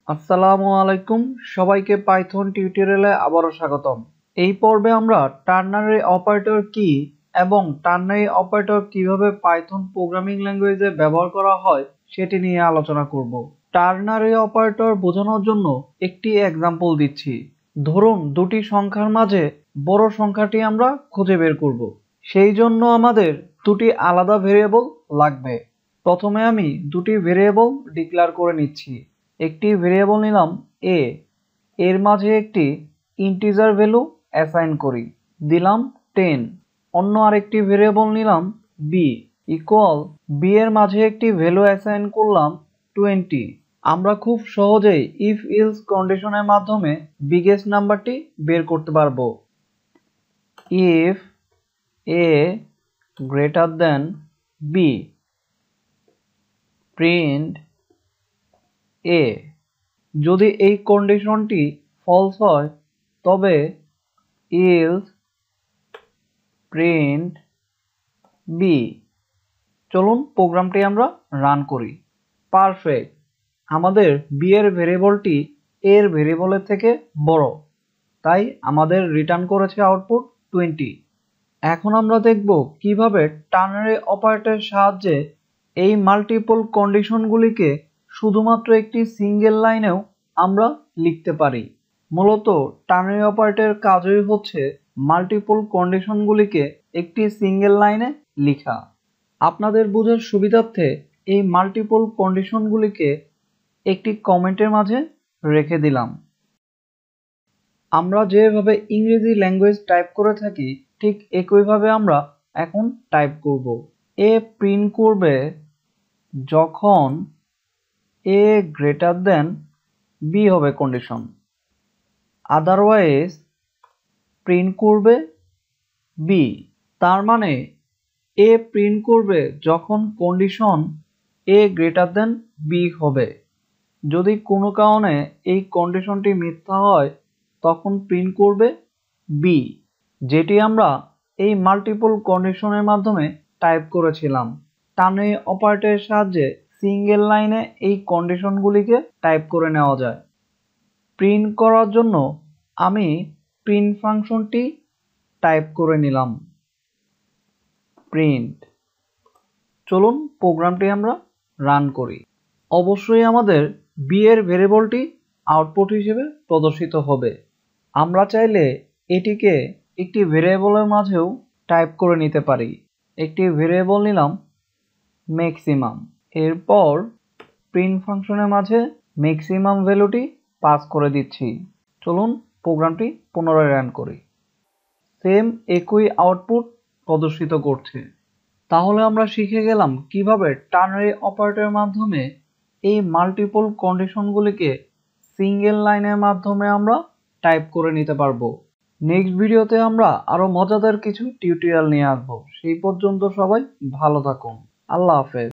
আসসালামু আলাইকুম, সবাইকে পাইথন টিউটোরিয়ালে আবারও স্বাগতম। এই পর্বে আমরা টার্নারি অপারেটর কি এবং টার্নারি অপারেটর কিভাবে পাইথন প্রোগ্রামিং ল্যাঙ্গুয়েজে ব্যবহার করা হয় সেটি নিয়ে আলোচনা করব। টার্নারি অপারেটর বোঝানোর জন্য একটি এক্সাম্পল দিচ্ছি। ধরুন দুটি সংখ্যার মাঝে বড় সংখ্যাটি আমরা খুঁজে বের করব। সেই জন্য আমাদের দুটি আলাদা ভেরিয়েবল লাগবে। প্রথমে আমি দুটি ভেরিয়েবল ডিক্লেয়ার করে নিচ্ছি। একটি ভেরিয়েবল নিলাম a, এর মাঝে একটি ইন্টিজার ভ্যালু অ্যাসাইন করি, দিলাম 10। অন্য আরেকটি ভেরিয়েবল নিলাম b ইকুয়াল b এর মাঝে একটি ভ্যালু অ্যাসাইন করলাম 20। আমরা খুব সহজেই ইফ ইলস কন্ডিশনের মাধ্যমে বিগেস্ট নাম্বারটি বের করতে পারবো। If a greater than b, print a। যদি এই কন্ডিশনটি ফলস হয় তবে ইলস প্রিন্ট b। চলুন প্রোগ্রামটি আমরা রান করি। পারফেক্ট, আমাদের b এর ভেরিয়েবলটি a এর ভেরিয়েবলের থেকে বড়, তাই আমাদের রিটার্ন করেছে আউটপুট 20। এখন আমরা দেখব কিভাবে টার্নারি অপারেটরের সাহায্যে এই মাল্টিপল কন্ডিশনগুলিকে শুধুমাত্র একটি সিঙ্গেল লাইনেও আমরা লিখতে পারি। মূলত টার্নারি অপারেটরের কাজই হচ্ছে মাল্টিপল কন্ডিশনগুলিকে একটি সিঙ্গেল লাইনে লেখা। আপনাদের বোঝার সুবিধার্থে এই মাল্টিপল কন্ডিশনগুলিকে একটি কমেন্টের মাঝে রেখে দিলাম। আমরা যেভাবে ইংরেজি ল্যাঙ্গুয়েজ টাইপ করে থাকি ঠিক একইভাবে আমরা এখন টাইপ করব। এ প্রিন্ট করবে যখন a গ্রেটার দেন b হবে কন্ডিশন, আদারওয়াইজ প্রিন্ট করবে b। তার মানে a প্রিন্ট করবে যখন condition a greater than b হবে। যদি কোনো কারণে এই কন্ডিশনটি মিথ্যা হয় তখন প্রিন্ট করবে b, যেটি আমরা এই মাল্টিপল কন্ডিশনের মাধ্যমে টাইপ করেছিলাম। টার্নারি অপারেটরের সাহায্যে সিঙ্গেল লাইনে এই কন্ডিশনগুলিকে টাইপ করে নেওয়া যায়। প্রিন্ট করার জন্য আমি প্রিন্ট ফাংশনটি টাইপ করে নিলাম, প্রিন্ট। চলুন প্রোগ্রামটি আমরা রান করি। অবশ্যই আমাদের b এর ভেরিয়েবলটি আউটপুট হিসেবে প্রদর্শিত হবে। আমরা চাইলে এটিকে একটি ভেরিয়েবলের মাঝেও টাইপ করে নিতে পারি। একটি ভেরিয়েবল নিলাম ম্যাক্সিমাম, এরপর প্রিন্ট ফাংশনের মাঝে ম্যাক্সিমাম ভ্যালুটি পাস করে দিচ্ছি। চলুন প্রোগ্রামটি পুনরায় রান করি। সেম একই আউটপুট প্রদর্শিত করছে। তাহলে আমরা শিখে গেলাম কিভাবে টার্নারি অপারেটরের মাধ্যমে এই মাল্টিপল কন্ডিশনগুলিকে সিঙ্গেল লাইনের মাধ্যমে আমরা টাইপ করে নিতে পারবো। নেক্সট ভিডিওতে আমরা আরো মজাদার কিছু টিউটোরিয়াল নিয়ে আসবো। সেই পর্যন্ত সবাই ভালো থাকুন। আল্লাহ হাফেজ।